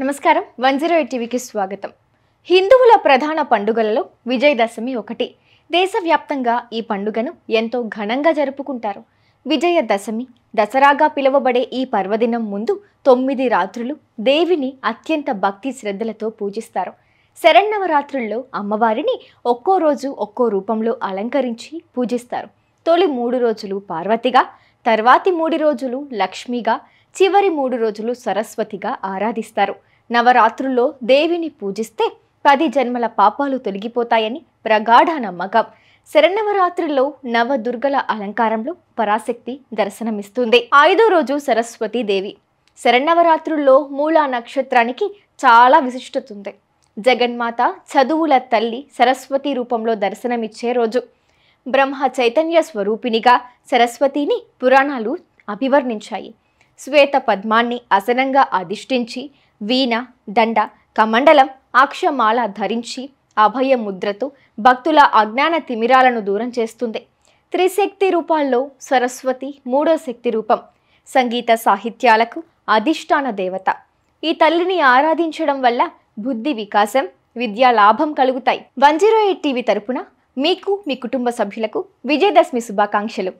నమస్కారం 108 టీవీకి స్వాగతం. హిందువుల ప్రధాన పండుగలలో విజయదశమి ఒకటి. దేశవ్యాప్తంగా ఈ పండుగను ఎంతో ఘనంగా జరుపుకుంటారు. విజయదశమి దసరాగా పిలువబడే ఈ పర్వదినం ముందు 9 రాత్రులు దేవిని అత్యంత భక్తి శ్రద్ధలతో పూజిస్తారు. శరన్నవరాత్రుల్లో అమ్మవారిని ఒక్కో రోజు ఒక్కో రూపంలో అలంకరించి పూజిస్తారు. తొలి 3 రోజులు పార్వతిగా, తర్వాతి 3 రోజులు లక్ష్మిగా, చివరి 3 రోజులు సరస్వతిగా ఆరాధిస్తారు. నవరాత్రుల్లో దేవిని పూజిస్తే 10 జన్మల పాపాలు తొలగిపోతాయని ప్రగాఢ నమ్మకం. శరన్నవరాత్రుల్లో నవదుర్గల అలంకారంలో పరాశక్తి దర్శనమిస్తుంది. 5వ రోజు సరస్వతి దేవి. శరన్నవరాత్రుల్లో మూలా నక్షత్రానికి చాలా విశిష్టత ఉంది. జగన్మాత చదువుల తల్లి సరస్వతి రూపంలో దర్శనమిచ్చే రోజు. బ్రహ్మ చైతన్య స్వరూపిణిగా సరస్వతిని పురాణాలు అభివర్ణించాయి. శ్వేత పద్మాన్ని ఆసనంగా అధిష్ఠించి వీణ, దండ, కమండలం, అక్షమాల ధరించి అభయ ముద్రతో భక్తుల అజ్ఞాన తిమిరాలను దూరం చేస్తుంది. త్రిశక్తి రూపాల్లో సరస్వతి 3వ శక్తి రూపం. సంగీత సాహిత్యాలకు అధిష్టాన దేవత. ఈ తల్లిని ఆరాధించడం వల్ల బుద్ధి వికాసం, విద్యా లాభం కలుగుతాయి. 108 టీవీ తరపున మీకు, మీ కుటుంబ సభ్యులకు విజయదశమి శుభాకాంక్షలు.